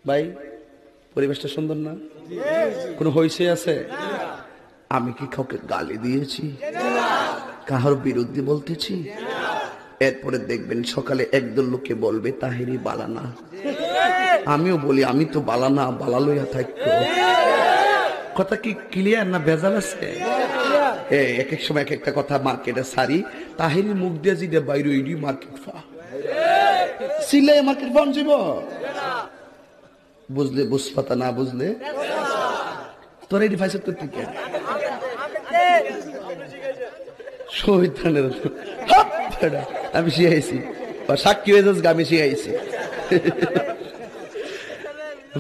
ভাই পরিবেশটা সুন্দর না? কোনো হইছে আছে? আমি কি কাউকে গালি দিয়েছি? কাহার বিরুদ্ধে বলতেছি? এরপরে দেখবেন সকালে একদল লোকে বলবে তাহিরি বালানা। আমিও বলি আমি তো বালানা, বালা লইয়া থাকতো। কথা কি ক্লিয়ার না ভেজাল আছে? এক এক সময় এক একটা কথা মার্কেটে সারি, তাহিরি মুখ দিয়ে যেটা বাইরে ওইডি মার্কেট ফা সিলাই মার্কেট ফান যাব। বুঝলে বুঝপাতা, না বুঝলে তোর এই ডিভাইস তো ঠিক আমি শিখাইছি, সাক্ষী হয়ে যাস, আমি শিখাইছি।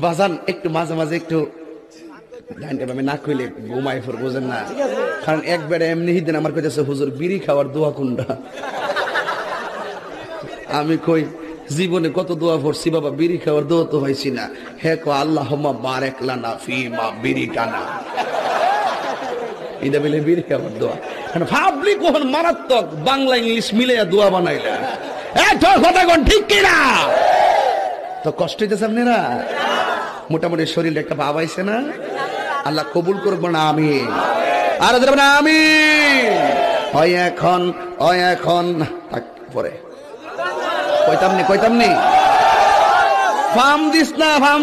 বাজান একটু মাঝে মাঝে একটু আমি না কইলে ঘুমাই ফোর, বোঝেন না? কারণ একবারে এমনি দিন আমার কইতেছে হুজুর বিড়ি খাওয়ার দোয়া কোনটা। আমি কই জীবনে কত দোয়া পড়ছি বাবা, বিড়ি খাওয়ার দোয়া তো হয়েছি না। হে কো আল্লাহুম্মা বারিক লানা ফিমা বিরিকানা, এটা বলে বিড়ি খাওয়ার দোয়া। ভাবলি কখন মারাত্মক বাংলা ইংলিশ মিলে দোয়া বানাইলা। কথা কোন ঠিক কিনা? তো কষ্ট হইতেছে আপনারা? মোটামুটি শরীরে একটা ভাব আইছে না? আল্লাহ কবুল করবো না আমি আর না আমি এখন পরে কইতামনি ফার্ম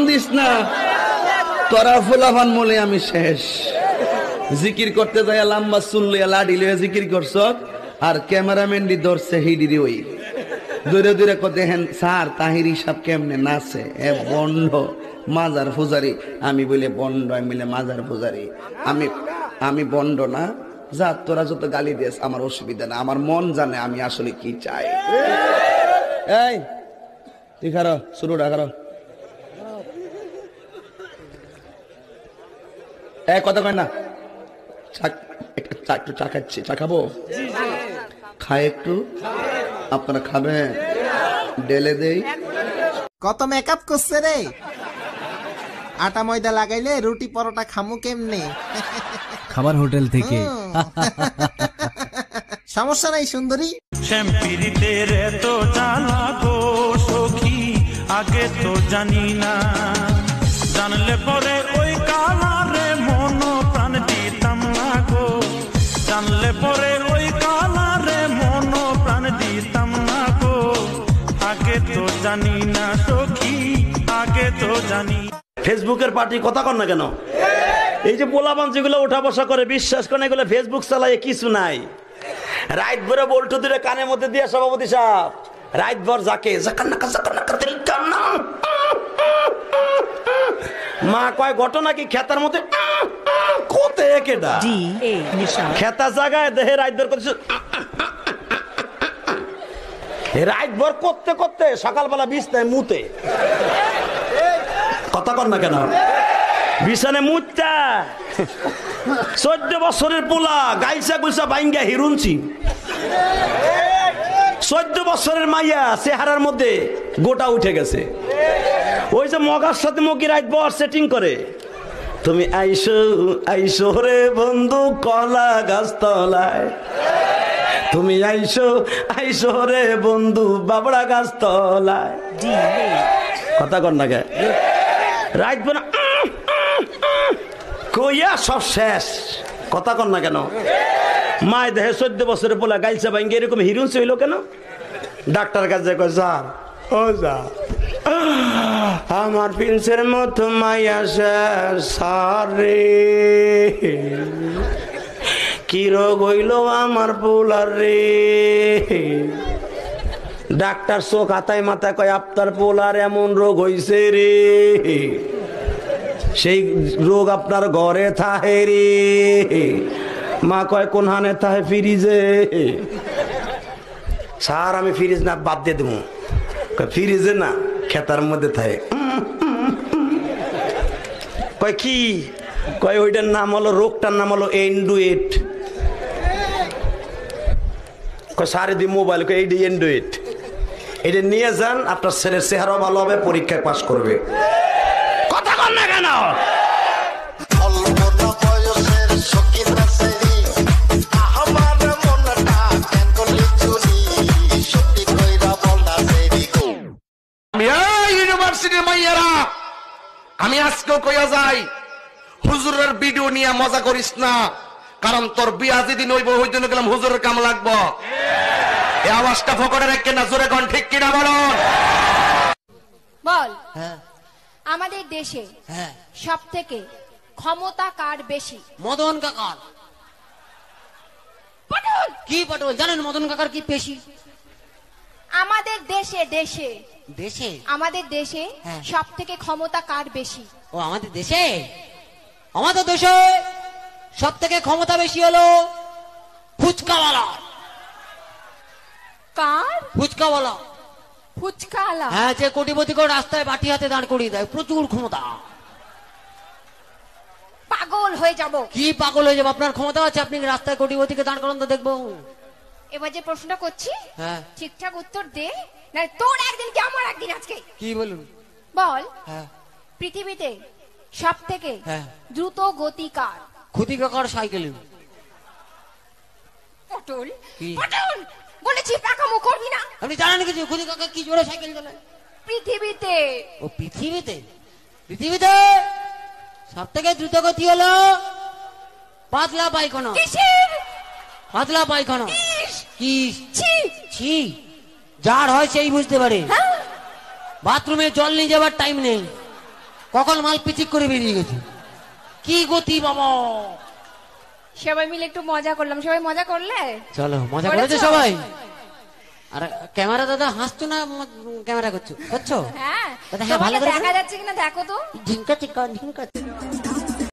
দিস না তোরা ফুলাফান মলে আমি শেষ। জিকির করতে যাই লম্বা চুল লইয়া লাডি লইয়া জিকির করছ, আর ক্যামেরাম্যান দি ধরছে হিডিরি ওই দূরে দূরে দেখেন স্যার তাহিরি সাহেব কেমনে নাচে, এ বন্ড মাজার পূজারি। আমি বলে বন্ড, আমি বলে মাজার পূজারি। আমি বন্ড না, যা তোরা যত গালি দিস আমার অসুবিধা না, আমার মন জানে আমি আসলে কি চাই। এই তুই খারো, শুরুটা খারো। কথা কয় না, একটু চা খাচ্ছি, চা খাবো, খাই একটু, আপনারা খাবেন? ডেলে দেই। কত মেকআপ করছে রে, আটা ময়দা লাগাইলে রুটি পরোটা খামু কেমনে? খাবার হোটেল থেকে। সমস্যা নাই সুন্দরী। শ্যাম্পিরিতের এত জ্বালা গো সখী, আগে তো জানি না, জানলে পরে ওই কালারে মন প্রাণ দিতাম না গো, জানলে পরে ওই কালারে মন প্রাণ দিতাম না গো, আগে তো জানি না সখী, আগে তো জানি। ফেসবুকের পার্টি কথা কর না কেন? এই যে পোলাপান যেগুলো ওঠা বসা করে, বিশ্বাস করে এগুলো ফেসবুক চালায় কিছু নাই। রাত ভরে বল্টু দূরে কানের মধ্যে দিয়ে সভাপতি সাহেব রাত ভর যাকে মা কয় ঘটনা কি খেতার মধ্যে খেতা জায়গায় দেহে রাত ভর করছে, রাত ভর করতে করতে সকালবেলা বিছনায় মুতে। কথা কর না কেন? বিছানে মুতটা 14 বছরের পোলা গাইসা গুইসা বাইঙ্গা হিরুনছি, 14 বছরের মাইয়া চেহারার মধ্যে গোটা উঠে গেছে। ওই যে মগার সাথে মগি রাত বর সেটিং করে, তুমি আইসো রে বন্ধু কলা গাছ তলায়, তুমি আইসো রে বন্ধু বাবড়া গাছ তলায়। কথা কর না কে? রাত বর কইয়া সব শেষ। কথা কর না কেন? মায় দেহে 14 বছরের পোলা গাইলসা ভাঙ্গে এরকম হিরুনছে হইলো কেন? ডাক্তার কাছে কয় স্যার, ও যা আমার প্রিন্সের মতো মাইয়া শেষ স্যার রে, কি রোগ হইলো আমার পোলার রে। ডাক্তার চোখ হাতায় মাথায় কয় আপনার পোলার এমন রোগ হইছে রে, সেই রোগ আপনার ঘরে থাহে রে। মা কয় কোন হানে থাহে? ফ্রিজে। স্যার আমি ফ্রিজ না বাদ দিয়ে দেবো। ফ্রিজে না, খেতার মধ্যে থাকে। কয় কি? কয় ওইটার নাম হলো, রোগটার নাম হলো এন্ডুয়েট। কয় সারে দি মোবাইল, কয় এইটা এন্ডুয়েট, এটা নিয়ে যান, আপনার ছেলের চেহারা ভালো হবে, পরীক্ষায় পাস করবে। কথা কর না কেন? ইউনিভার্সিটির মাইয়ারা, আমি আজকেও কইয়া যাই, হুজুরের ভিডিও নিয়ে মজা করিস না, কারণ তোর বিয়া যেদিন হইব ওই দিন গেলাম হুজুরের কাম লাগবো। এই আওয়াজটা ফকরে রেখে না, জোরে কোন ঠিক কিনা বলুন। বল, হ্যাঁ আমাদের দেশে হ্যাঁ সব থেকে ক্ষমতা কার বেশি? মদন কাকার। পটল, কি পটল জানেন মদন কাকার কি পেশি? আমাদের দেশে দেশে দেশে আমাদের দেশে হ্যাঁ। সব থেকে ক্ষমতা কার বেশি? ও আমাদের দেশে, আমাদের দেশে সব থেকে ক্ষমতা বেশি হলো ফুচকাওয়ালা। কার? ফুচকাওয়ালা। ফুচকাওয়ালা? হ্যাঁ, যে কোটিপতিকে রাস্তায় বাটি হাতে দাঁড় করিয়ে দেয়, প্রচুর ক্ষমতা। পাগল হয়ে যাব। কি পাগল হয়ে যাবে? আপনার ক্ষমতা আছে, আপনি রাস্তায় কোটিপতিকে দাঁড় করান তো দেখবো। এবার যে প্রশ্নটা করছি হ্যাঁ ঠিকঠাক উত্তর দে, না তোর একদিন কি আমার একদিন আজকে। কি বলুন? বল, হ্যাঁ পৃথিবীতে সব থেকে হ্যাঁ দ্রুত গতি কার? ক্ষতি কাকার সাইকেল। পটল, কি? পটল বলেছি পাকামো করবি না। আপনি জানেন কিছু? ক্ষতি কাকা কি জোরে সাইকেল চালায়? পৃথিবীতে ও পৃথিবীতে, পৃথিবীতে সব থেকে দ্রুত গতি হলো পাতলা পায়খানা। কিসের? পাতলা পায়খানা। কি? ছি, ছি, যার হয় সেই বুঝতে পারে। হ্যাঁ? বাথরুমে জল নিয়ে যাবার টাইম নেই, কখন মাল পিচিক করে বেরিয়ে গেছে। কি গতি বাবা! সবাই মিলে একটু মজা করলাম, সবাই মজা করলে? চলো, মজা করেছো? করেছো সবাই? আর ক্যামেরা দাদা হাসছো না? ক্যামেরা করছো? হ্যাঁ, দাদা, হ্যাঁ, ভালো তোমাকে করে দেখা যাচ্ছে কিনা দেখো তো। ঝিঙ্কা চিকা ঝিঙ্কা।